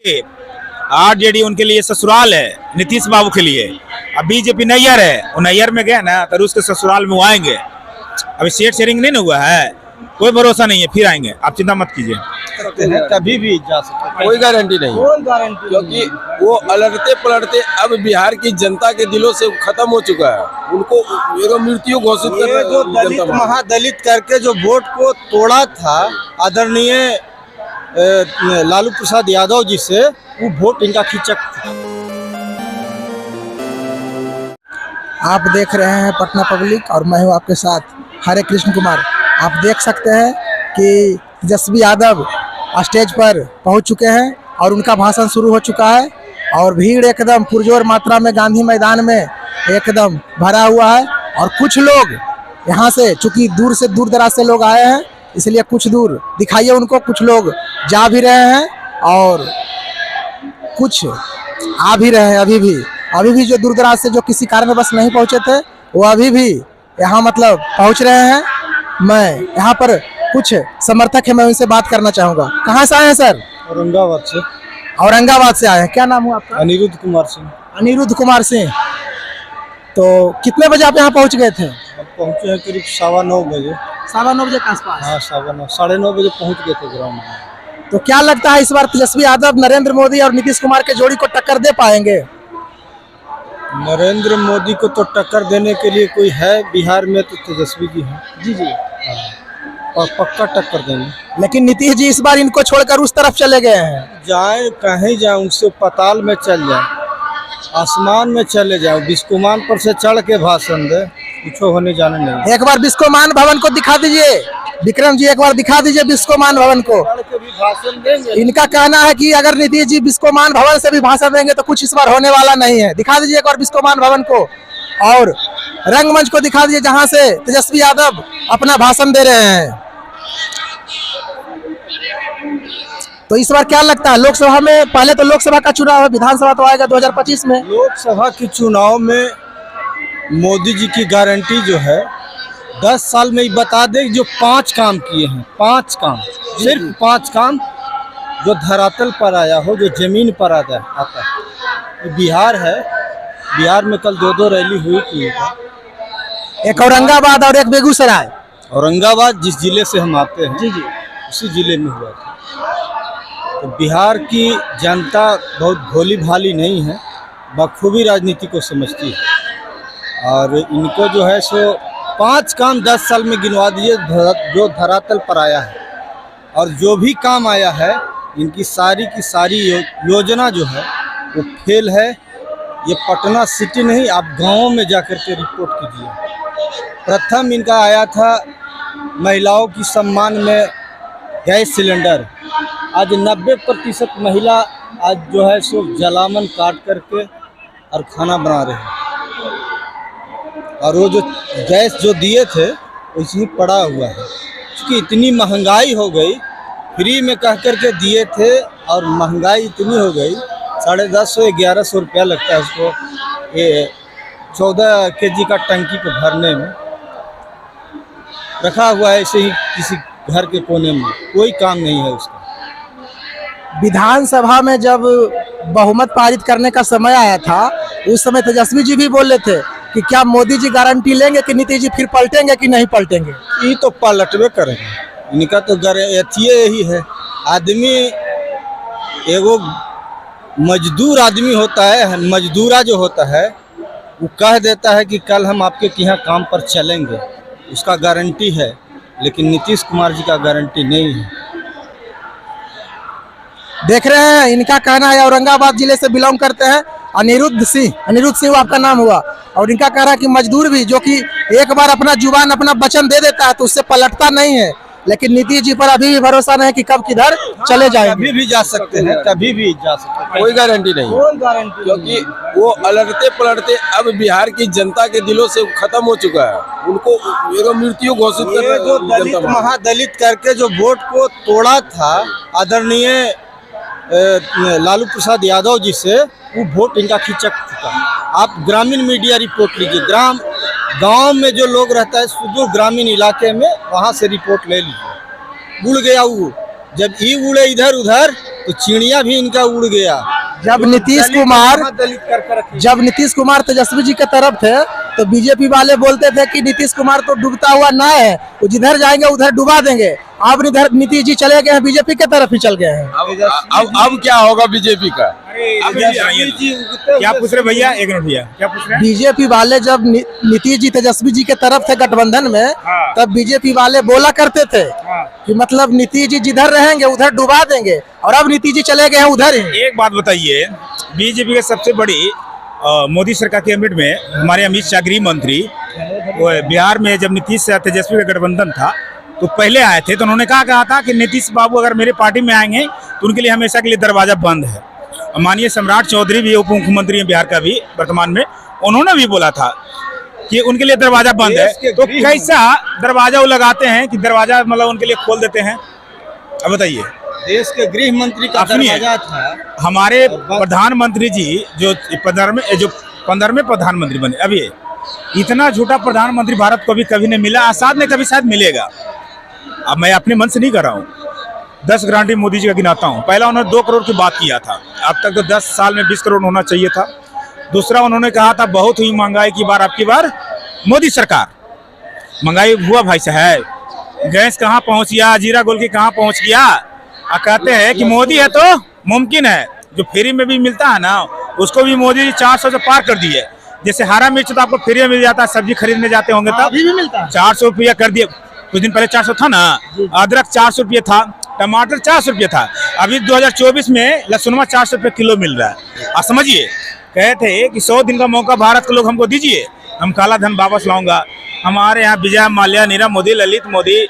RJD उनके लिए ससुराल है, नीतीश बाबू के लिए। अब बीजेपी नैयर है, वो नैयर में गए ना तो उसके ससुराल में वो आएंगे। अभी सीट शेयरिंग नहीं ना हुआ है, कोई भरोसा नहीं है, फिर आएंगे, आप चिंता मत कीजिए। कभी भी जा सकते हैं, कोई गारंटी नहीं, क्योंकि वो अलटते पलटते अब बिहार की जनता के दिलों से खत्म हो चुका है। उनको मृत्यु घोषित कर जो दलित महादलित करके जो वोट को तोड़ा था आदरणीय लालू प्रसाद यादव जी से, वो वोट इनका खिचक था। आप देख रहे हैं पटना पब्लिक और मैं हूँ आपके साथ हरे कृष्ण कुमार। आप देख सकते हैं कि तेजस्वी यादव स्टेज पर पहुंच चुके हैं और उनका भाषण शुरू हो चुका है और भीड़ एकदम पुरजोर मात्रा में गांधी मैदान में एकदम भरा हुआ है। और कुछ लोग यहाँ से, चूंकि दूर से दूर दराज से लोग आए हैं, इसलिए कुछ दूर दिखाइए उनको। कुछ लोग जा भी रहे हैं और कुछ आ भी रहे हैं। अभी भी जो दूर दराज से जो किसी कारणवश नहीं पहुंचे थे, वो अभी भी यहाँ मतलब पहुंच रहे हैं। मैं यहाँ पर कुछ समर्थक है, मैं उनसे बात करना चाहूँगा। कहाँ से आए हैं सर? औरंगाबाद से। औरंगाबाद से आए हैं। क्या नाम हुआ आपका? अनिरुद्ध कुमार सिंह। अनिरुद्ध कुमार सिंह। तो कितने बजे आप यहाँ पहुँच गए थे? पहुँचे हैं करीब 9:15 बजे। 9:15 बजे के आसपास? हाँ, 9:15, 9:30 बजे पहुँच गए थे ग्राउंड में। तो क्या लगता है इस बार तेजस्वी यादव नरेंद्र मोदी और नीतीश कुमार के जोड़ी को टक्कर दे पाएंगे? नरेंद्र मोदी को तो टक्कर देने के लिए कोई है बिहार में तो तेजस्वी जी हैं। जी। और पक्का टक्कर देंगे। लेकिन नीतीश जी इस बार इनको छोड़कर उस तरफ चले गए हैं। जाए कहीं जाए, उनसे पाताल में चल जाए, आसमान में चले जाओ, बिस्कोमान पर से चढ़ के भाषण दे, कुछ होने जाने नहीं। एक बार बिस्कोमान भवन को दिखा दीजिए विक्रम जी, एक बार दिखा दीजिए बिस्कोमान भवन को। भाषण देंगे। इनका कहना है कि अगर नीतीश जी बिस्कोमान भवन से भी भाषण देंगे तो कुछ इस बार होने वाला नहीं है। दिखा दीजिए एक बार बिस्कोमान भवन को और रंगमंच को दिखा दीजिए जहां से तेजस्वी यादव अपना भाषण दे रहे हैं। तो इस बार क्या लगता है लोकसभा में? पहले तो लोकसभा का चुनाव है, विधानसभा तो आएगा 2025 में। लोकसभा के चुनाव में मोदी जी की गारंटी जो है 10 साल में ही बता दे, जो 5 काम किए हैं, 5 काम, सिर्फ 5 काम जो धरातल पर आया हो, जो जमीन पर आता है। बिहार है, बिहार में कल 2 रैली हुई थी, एक औरंगाबाद और एक बेगूसराय। औरंगाबाद जिस जिले से हम आते हैं, जी, उसी जिले में हुआ था। तो बिहार की जनता बहुत भोली भाली नहीं है, बखूबी राजनीति को समझती है। और इनको जो है सो 5 काम 10 साल में गिनवा दिए जो धरातल पर आया है। और जो भी काम आया है, इनकी सारी की सारी योजना जो है वो फेल है। ये पटना सिटी नहीं, आप गाँव में जाकर के रिपोर्ट कीजिए। प्रथम इनका आया था महिलाओं की सम्मान में गैस सिलेंडर। आज 90% महिला आज जो है सो जलावन काट करके और खाना बना रहे हैं। और वो जो गैस जो दिए थे वैसे ही पड़ा हुआ है, क्योंकि इतनी महंगाई हो गई। फ्री में कह करके दिए थे और महंगाई इतनी हो गई, 1050-1100 रुपया लगता है उसको, ये 14 kg का टंकी को भरने में। रखा हुआ है ऐसे ही किसी घर के कोने में, कोई काम नहीं है उसका। विधानसभा में जब बहुमत पारित करने का समय आया था, उस समय तेजस्वी जी भी बोले थे कि क्या मोदी जी गारंटी लेंगे कि नीतीश जी फिर पलटेंगे कि नहीं पलटेंगे? ये तो पलटवे करेंगे, इनका तो यही है। आदमी एगो मजदूर आदमी होता है, मजदूरा जो होता है वो कह देता है कि कल हम आपके यहाँ काम पर चलेंगे, उसका गारंटी है। लेकिन नीतीश कुमार जी का गारंटी नहीं है। देख रहे हैं, इनका कहना है औरंगाबाद जिले से बिलोंग करते हैं अनिरुद्ध सिंह आपका नाम हुआ। और इनका कह रहा है कि मजदूर भी जो कि एक बार अपना जुबान अपना वचन दे देता है तो उससे पलटता नहीं है। लेकिन नीतीश जी पर अभी भी भरोसा नहीं कि कब किधर चले जाएंगे। कभी भी जा सकते हैं, कभी भी जा सकते हैं, कोई गारंटी नहीं, क्योंकि वो अलटते पलटते अब बिहार की जनता के दिलों से खत्म हो चुका है। उनको मृत्यु घोषित कर जो दलित महादलित करके जो वोट को तोड़ा था आदरणीय लालू प्रसाद यादव जी से, वो वोट इनका खिचक चुका। आप ग्रामीण मीडिया रिपोर्ट लीजिए, गांव में जो लोग रहता है सुदूर ग्रामीण इलाके में, वहां से रिपोर्ट ले लीजिए। बुड़ गया वो जब ई उड़े इधर उधर तो चिड़िया भी इनका उड़ गया। जब नीतीश कुमार तेजस्वी जी के तरफ थे तो बीजेपी वाले बोलते थे कि नीतीश कुमार तो डूबता हुआ ना है, वो जिधर जाएंगे उधर डुबा देंगे। अब इधर नीतीश जी चले गए हैं, बीजेपी के तरफ ही चल गए हैं। अब क्या होगा बीजेपी का? क्या पूछ रहे भैया, एक मिनट भैया, क्या पूछ रहे हैं? बीजेपी वाले जब नीतीश जी तेजस्वी जी के तरफ थे गठबंधन में, हाँ। तब बीजेपी वाले बोला करते थे हाँ। कि मतलब नीतीश जी जिधर रहेंगे उधर डुबा देंगे, और अब नीतीश जी चले गए हैं उधर ही। एक बात बताइए, बीजेपी के सबसे बड़ी मोदी सरकार के कैबिनेट में हमारे अमित शाह गृह मंत्री वो बिहार में जब नीतीश से तेजस्वी का गठबंधन था तो पहले आए थे, तो उन्होंने कहा था कि नीतीश बाबू अगर मेरे पार्टी में आएंगे तो उनके लिए हमेशा के लिए दरवाजा बंद है। माननीय सम्राट चौधरी भी उप मुख्यमंत्री हैं बिहार का भी वर्तमान में, उन्होंने भी बोला था कि उनके लिए दरवाजा बंद है। तो कैसा दरवाजा वो लगाते हैं कि दरवाजा मतलब उनके लिए खोल देते हैं? अब बताइए। देश के गृह मंत्री का दरवाजा था। हमारे प्रधानमंत्री जी जो 15वें प्रधानमंत्री बने, अभी इतना झूठा प्रधानमंत्री भारत को भी कभी नहीं मिला, आसाद ने कभी शायद मिलेगा। अब मैं अपने मन से नहीं कर रहा हूँ, 10 गारंटी मोदी जी का गिनाता हूँ। पहला उन्होंने 2 करोड़ की बात किया था, अब तक तो 10 साल में 20 करोड़ होना चाहिए था। दूसरा उन्होंने कहा था बहुत हुई महंगाई की बार, आपकी बार मोदी सरकार। महंगाई हुआ भाई साहब, गैस कहाँ पहुँच गया, जीरा गोल की कहाँ पहुँच गया। कहते हैं कि मोदी है तो मुमकिन है, जो फ्री में भी मिलता है ना उसको भी मोदी जी 400 से पार कर दिए। जैसे हरा मिर्च तो आपको फ्री में मिल जाता है, सब्जी खरीदने जाते होंगे तब अभी भी मिलता है, 400 रुपया कर दिए। कुछ दिन पहले 400 था ना, अदरक 400 रुपये था, टमाटर 400 रुपये था। अभी 2024 में लहसुनमा 400 रुपये किलो मिल रहा है। आप समझिए, कहे थे कि 100 दिन का मौका भारत के लोग हमको दीजिए, हम काला धन वापस लाऊंगा। हमारे यहाँ विजय माल्या, नीरव मोदी, ललित मोदी,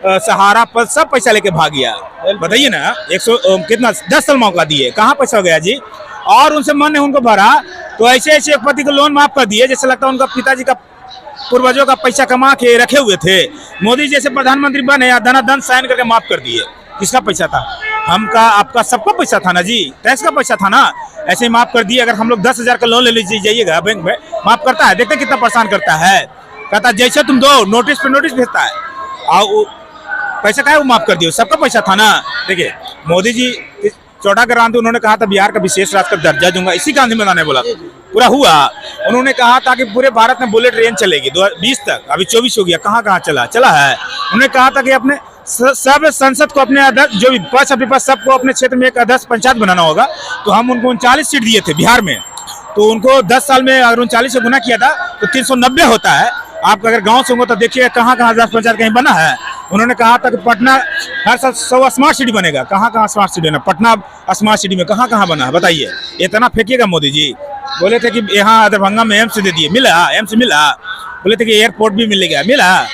सहारा पर सब पैसा लेके भाग गया। बताइए ना, 100 कितना 10 साल मौका दिए, कहाँ पैसा हो गया जी? और उनसे मन ने उनको भरा तो ऐसे ऐसे एक पति को लोन माफ कर दिए, जैसे लगता है उनका पिताजी का पूर्वजों का पैसा कमा के रखे हुए थे। मोदी जैसे प्रधानमंत्री बने या धनाधन साइन करके माफ कर दिए। किसका पैसा था? हमका, आपका, सबका पैसा था ना जी, टैक्स का पैसा था ना। ऐसे ही माफ कर दिए। अगर हम लोग 10,000 का लोन ले लीजिए जाइएगा बैंक में, माफ करता है? देखते कितना परेशान करता है। कहता है जैसे तुम दो, नोटिस पे नोटिस भेजता है। और पैसा क्या है वो माफ कर दिया, सबका पैसा था ना। देखिए मोदी जी चौड़ा कर रहा था, उन्होंने कहा था बिहार का विशेष राज्य का दर्जा दूंगा, इसी गांधी मैदान ने बोला, पूरा हुआ। उन्होंने कहा था कि पूरे भारत में बुलेट ट्रेन चलेगी 2020 तक, अभी 24 हो गया, कहाँ कहाँ चला है। उन्होंने कहा था कि अपने सब संसद को, अपने अध्यक्ष जो विपक्ष विपक्ष सबको अपने क्षेत्र में एक अध्यक्ष पंचायत बनाना होगा। तो हम उनको 39 सीट दिए थे बिहार में, तो उनको 10 साल में अगर 39 से गुना किया था तो 390 होता है। आप अगर गांव से होंगे तो देखिए कहाँ कहाँ अध्यक्ष पंचायत कहीं बना है। उन्होंने कहा था कि पटना हर साल 100 स्मार्ट सिटी बनेगा, कहाँ कहाँ स्मार्ट सिटी बना, पटना स्मार्ट सिटी में कहाँ कहाँ बना है बताइए। इतना फेंकिएगा मोदी जी। बोले थे कि यहाँ दरभंगा में एम्स दे दिए, मिला, एम्स मिला। बोले थे कि एयरपोर्ट भी मिलेगा, मिला,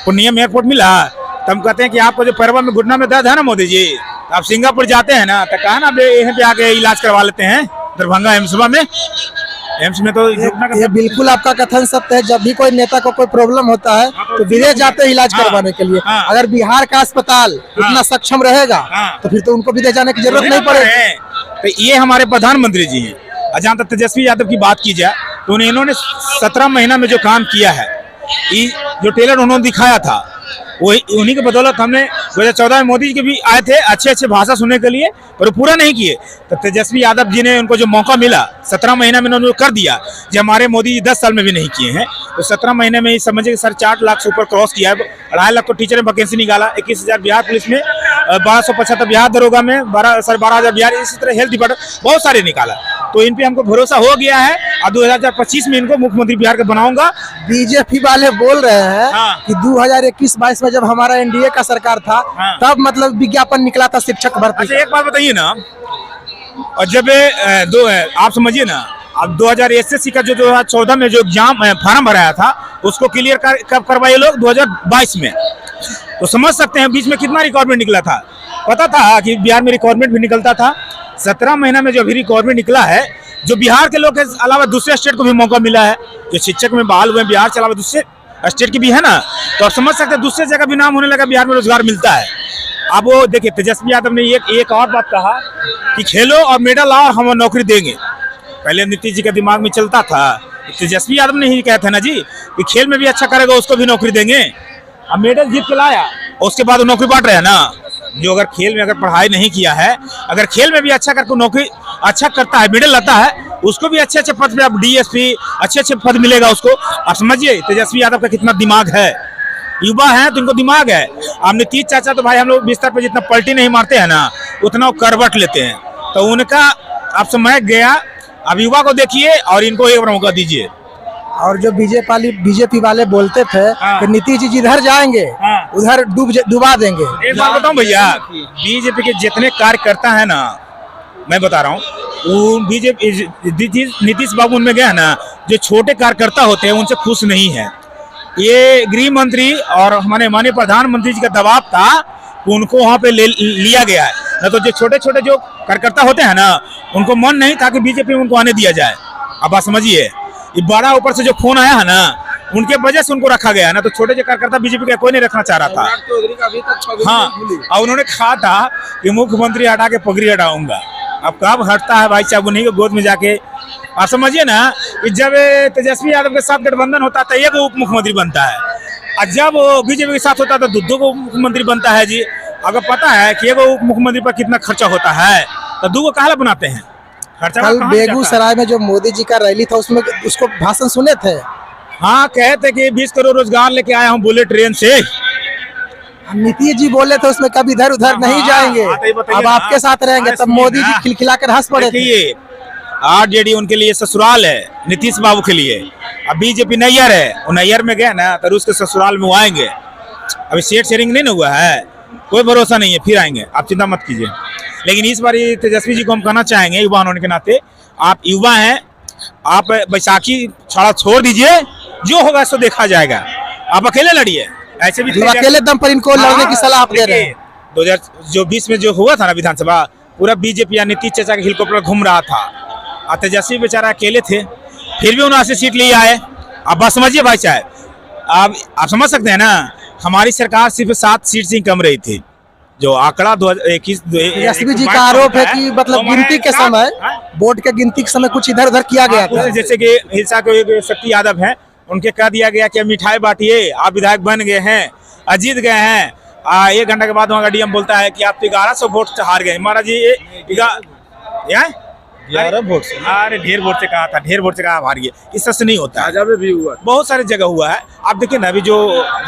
पूर्णिया में एयरपोर्ट मिला। तो हम कहते हैं कि आपको जो पैरवा में घुटना में दर्द है ना मोदी जी, आप सिंगापुर जाते हैं ना, तो कहा ना यहाँ पे आके इलाज करवा लेते हैं दरभंगा एम्स में। तो ये बिल्कुल आपका कथन सत्य है। जब भी कोई नेता को कोई प्रॉब्लम होता है तो विदेश जाते हैं इलाज करवाने के लिए। अगर बिहार का अस्पताल इतना सक्षम रहेगा तो फिर तो उनको विदेश जाने की जरूरत नहीं पड़ेगी। तो ये हमारे प्रधानमंत्री जी हैं। जहाँ तक तेजस्वी यादव की बात की जाए तो इन्होंने 17 महीना में जो काम किया है, जो टेलर उन्होंने दिखाया था, वही उन्हीं की बदौलत हमने 2014 में मोदी जी के भी आए थे अच्छे अच्छे भाषा सुनने के लिए, पर पूरा नहीं किए। तो तेजस्वी यादव जी ने उनको जो मौका मिला 17 महीना में उन्होंने कर दिया, जो हमारे मोदी जी 10 साल में भी नहीं किए हैं। तो 17 महीने में समझिए कि 4.5 लाख से ऊपर क्रॉस किया है। 2.5 लाख को टीचर में वैकेंसी निकाला, 21,000 बिहार पुलिस में, 1275 बिहार दरोगा में, 12,000 बिहार, इसी तरह हेल्थ डिपार्टमेंट बहुत सारे निकाला। तो इन पे हमको भरोसा हो गया है और 2025 में इनको मुख्यमंत्री बिहार का बनाऊंगा। बीजेपी वाले बोल रहे हैं कि 2021-22 में जब हमारा एनडीए का सरकार था तब मतलब विज्ञापन निकला था शिक्षक भर्ती। अच्छा एक बात बताइए ना, और जब आप समझिए ना, अब 2000 एसएससी का जो 2014 में जो एग्जाम फॉर्म भराया था उसको क्लियर कब करवाए लोग 2022 में। तो समझ सकते हैं बीच में कितना रिक्वायरमेंट निकला था। पता था कि बिहार में रिक्वायरमेंट भी निकलता था। 17 महीना में जो अभी रिक्वायरमेंट निकला है, जो बिहार के लोग के अलावा दूसरे स्टेट को भी मौका मिला है, जो शिक्षक में बहाल हुए बिहार के अलावा दूसरे स्टेट की भी है ना, तो आप समझ सकते हैं दूसरे जगह भी नाम होने लगा, बिहार में रोजगार मिलता है। अब वो देखिए तेजस्वी यादव ने एक और बात कहा कि खेलो और मेडल आओ, हम नौकरी देंगे। पहले नीतीश जी के दिमाग में चलता था, तेजस्वी यादव ने ही कहा था ना जी कि खेल में भी अच्छा करेगा उसको भी नौकरी देंगे। अब मेडल जीत के लाया, उसके बाद वो नौकरी बांट रहे हैं ना। जो अगर खेल में अगर पढ़ाई नहीं किया है, अगर खेल में भी अच्छा करके नौकरी अच्छा करता है, मेडल लाता है, उसको भी अच्छे अच्छे पद पे, अब डीएसपी अच्छे अच्छे पद मिलेगा उसको। आप समझिए तेजस्वी यादव का कितना दिमाग है, युवा है तो इनको दिमाग है। अब नीतीश चाचा तो भाई हम लोग बिस्तर पे जितना पलटी नहीं मारते हैं ना, उतना वो करवट लेते हैं। तो उनका अब समय गया, अब युवा को देखिए और इनको एक बार मौका दीजिए। और जो बीजेपी वाले बोलते थे हाँ। कि नीतीश जी जिधर जाएंगे हाँ। उधर डुबा देंगे। एक बात बताऊं भैया, बीजेपी के जितने कार्यकर्ता है ना, मैं बता रहा हूँ, बीजेपी नीतीश बाबू उनमें गया ना, जो छोटे कार्यकर्ता होते हैं उनसे खुश नहीं है। ये गृह मंत्री और हमारे माननीय प्रधानमंत्री जी का दबाव था, उनको वहाँ पे लिया गया है। न तो जो छोटे छोटे जो कार्यकर्ता होते हैं ना, उनको मन नहीं था कि बीजेपी में उनको आने दिया जाए। अब आप समझिए, ये बड़ा ऊपर से जो फोन आया है ना, उनके वजह से उनको रखा गया है, ना तो छोटे जो कार्यकर्ता बीजेपी का कोई नहीं रखना चाह रहा था। हाँ, और उन्होंने कहा था कि मुख्यमंत्री हटा के पगड़ी हटाऊंगा। अब कब हटता है भाई साहब, उन्हीं के गोद में जाके। आप समझिए ना कि जब तेजस्वी यादव के साथ गठबंधन होता है तो एक उप मुख्यमंत्री बनता है, और जब बीजेपी के साथ होता है तो दो मुख्यमंत्री बनता है जी। अगर पता है कि एक उप मुख्यमंत्री पर कितना खर्चा होता है, तो दो काहे बनाते हैं? खर्चा कल बेगूसराय में जो मोदी जी का रैली था उसमें उसको भाषण सुने थे। हाँ, कहे थे कि 20 करोड़ रोजगार लेके आया हूँ बुलेट ट्रेन से। नीतीश जी बोले थे उसमें कभी इधर उधर नहीं जाएंगे, अब आपके साथ रहेंगे। तब मोदी जी खिलखिलाकर हंस पड़े थे। आरजेडी उनके लिए ससुराल है, नीतीश बाबू के लिए। अब बीजेपी नैयर है, वो नैयर में गया ना तो उसके ससुराल में वो आएंगे। अभी सीट शेयरिंग नहीं ना हुआ है, कोई भरोसा नहीं है, फिर आएंगे, आप चिंता मत कीजिए। लेकिन इस बार तेजस्वी जी को हम कहना चाहेंगे, युवा होने के नाते, आप युवा हैं, आप बैसाखी छाड़ा छोड़ दीजिए, जो होगा सो देखा जाएगा। आप अकेले लड़िए, ऐसे भी अकेले दम पर इनको लड़ने की सलाह आप दे रहे हैं। 2020 में जो हुआ था ना विधानसभा, पूरा बीजेपी या नीतीश चाचा के हेलीकॉप्टर घूम रहा था, और तेजस्वी बेचारा अकेले थे, फिर भी 79 सीट ले आए। अब बात समझिए भाई साहब, आप समझ सकते हैं ना, हमारी सरकार सिर्फ 7 सीट से कम रही थी। जो आंकड़ा 2021 तेजस्वी जी का आरोप है कि मतलब गिनती के समय, वोट के गिनती के समय कुछ इधर उधर किया गया था। जैसे कि हिलसा के शक्ति यादव हैं, उनके कह दिया गया कि मिठाई बांटिए, आप विधायक बन गए हैं, जीत गए हैं। 1 घंटा के बाद वहाँ का डीएम बोलता है कि आप 1100 वोट से हार गए। महाराज जी 11 वोट से, अरे ढेर वोट से कहा था, ढेर वोट से कहा हार गए। इस तरह से नहीं होता है, में भी हुआ, बहुत सारी जगह हुआ है। आप देखिए ना, अभी जो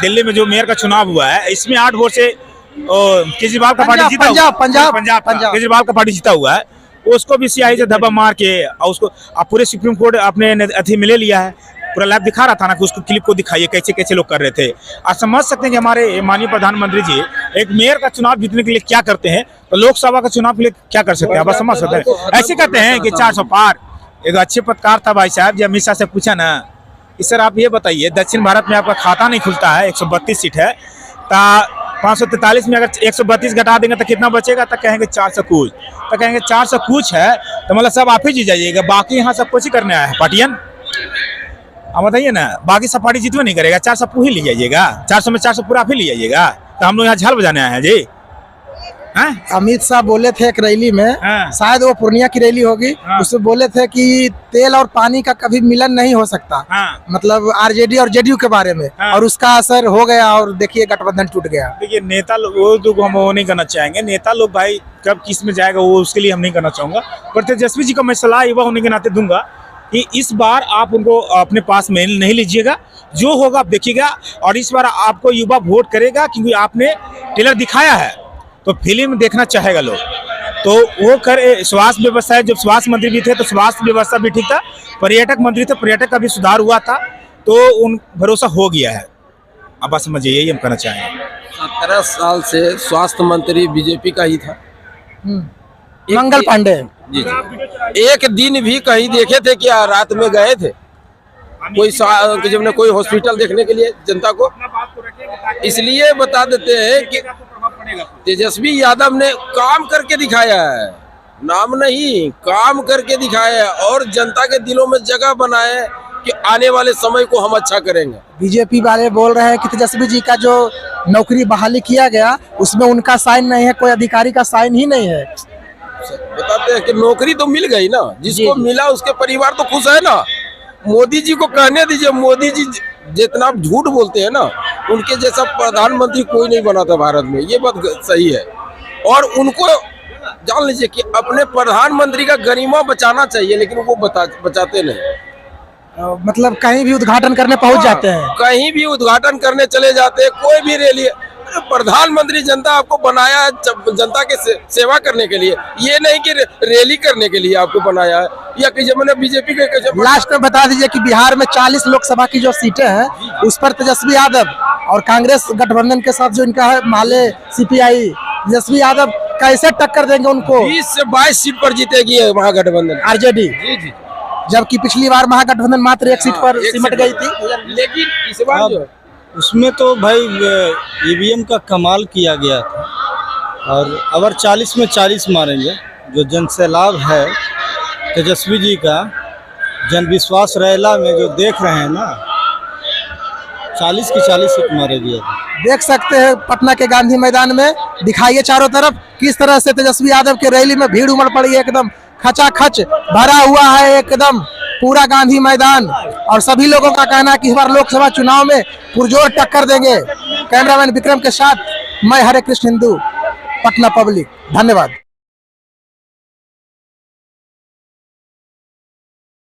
दिल्ली में जो मेयर का चुनाव हुआ है, इसमें 8 वोट से केजरीवाल का पार्टी जीता, पंजाब केजरीवाल का पार्टी जीता हुआ है। उसको भी सियाही से धब्बा मार के, और उसको पूरे सुप्रीम कोर्ट अपने अथी में ले लिया है। पूरा लाइव दिखा रहा था ना, कि उसको क्लिप को दिखाइए कैसे कैसे लोग कर रहे थे। आप समझ सकते हैं कि हमारे माननीय प्रधानमंत्री जी एक मेयर का चुनाव जीतने के लिए क्या करते हैं, तो लोकसभा का चुनाव के लिए क्या कर सकते हैं, आप समझ सकते हैं। ऐसे कहते हैं कि 400 पार। एक अच्छे पत्रकार था भाई साहब, जब अमित शाह से पूछा ना कि सर आप ये बताइए, दक्षिण भारत में आपका खाता नहीं खुलता है, 132 सीट है, 543 में अगर 132 घटा देंगे तो कितना बचेगा? तो कहेंगे 400 कुछ। तो कहेंगे 400 कुछ है तो मतलब सब आप ही जीत जाइएगा, बाकी यहाँ सब कुछ ही करने आया है पार्टियन। आप बताइए ना, बाकी सब पार्टी जीतवे नहीं करेगा, 400 ही ले जाइएगा, 400 में 400 पूरा आप ही ले जाइएगा। तो हम लोग यहाँ झाल बजाने आए हैं जी। अमित शाह बोले थे एक रैली में, शायद वो पूर्णिया की रैली होगी, उसमें बोले थे कि तेल और पानी का कभी मिलन नहीं हो सकता, मतलब आरजेडी और जेडीयू के बारे में, और उसका असर हो गया और देखिए गठबंधन टूट गया। देखिए नेता लोग वो हम वो नहीं करना चाहेंगे, नेता लोग भाई कब किस में जाएगा वो उसके लिए हम नहीं करना चाहूंगा। पर तेजस्वी जी का मैं सलाह युवा होने के नाते दूंगा कि इस बार आप उनको अपने पास में नहीं लीजिएगा, जो होगा आप देखिएगा। और इस बार आपको युवा वोट करेगा क्योंकि आपने ट्रेलर दिखाया है, तो फिल्म देखना चाहेगा लोग, तो वो कर। स्वास्थ्य व्यवस्था है, जब स्वास्थ्य मंत्री भी थे तो स्वास्थ्य व्यवस्था भी ठीक था, पर्यटक मंत्री थे, पर्यटक का भी सुधार हुआ था, तो उन भरोसा हो गया है। अब बात समझिए, यही हम कहना चाहेंगे। 17 साल से स्वास्थ्य मंत्री बीजेपी का ही था, मंगल पांडे जी। एक दिन भी कहीं देखे थे कि रात में गए थे कोई जब ने कोई हॉस्पिटल देखने के लिए जनता को? इसलिए बता देते हैं कि तेजस्वी यादव ने काम करके दिखाया है, नाम नहीं, काम करके दिखाया है, और जनता के दिलों में जगह बनाए कि आने वाले समय को हम अच्छा करेंगे। बीजेपी वाले बोल रहे हैं कि तेजस्वी जी का जो नौकरी बहाली किया गया उसमें उनका साइन नहीं है, कोई अधिकारी का साइन ही नहीं है। बताते हैं कि नौकरी तो मिल गई ना, जिसको मिला उसके परिवार तो खुश है ना। मोदी जी को कहने दीजिए, मोदी जी जितना झूठ बोलते हैं ना, उनके जैसा प्रधानमंत्री कोई नहीं बना था भारत में, ये बात सही है। और उनको जान लीजिए कि अपने प्रधानमंत्री का गरिमा बचाना चाहिए, लेकिन वो बचाते नहीं। मतलब कहीं भी उद्घाटन करने पहुंच जाते हैं। कहीं भी उद्घाटन करने चले जाते हैं, कोई भी रैली। अरे प्रधानमंत्री जनता आपको बनाया है जनता के सेवा करने के लिए, ये नहीं कि रैली करने के लिए आपको बनाया है, या कि जब मैंने बीजेपी के लास्ट में बता दीजिए कि बिहार में 40 लोकसभा की जो सीटें हैं उस पर तेजस्वी यादव और कांग्रेस गठबंधन के साथ जो इनका है माले सीपीआई, तेजस्वी यादव कैसे टक्कर देंगे उनको? 20 से 22 सीट पर जीतेगी महागठबंधन आरजेडी। जी जी। जबकि पिछली बार महागठबंधन मात्र एक सीट पर सिमट गई थी। लेकिन इस बार जो उसमें तो भाई ईवीएम का कमाल किया गया था, और अगर 40 में 40 मारेंगे, जो जन सैलाब है तेजस्वी जी का, जन विश्वास रैला में जो देख रहे हैं ना, 40 की 40 सीट मारेगी। देख सकते हैं पटना के गांधी मैदान में, दिखाइए चारों तरफ किस तरह से तेजस्वी यादव के रैली में भीड़ उमड़ पड़ी है, एकदम खचाखच भरा हुआ है एकदम पूरा गांधी मैदान। और सभी लोगों का कहना है कि इस बार लोकसभा चुनाव में पुरजोर टक्कर देंगे। कैमरामैन विक्रम के साथ मैं हरे कृष्ण हिंदू, पटना पब्लिक। धन्यवाद।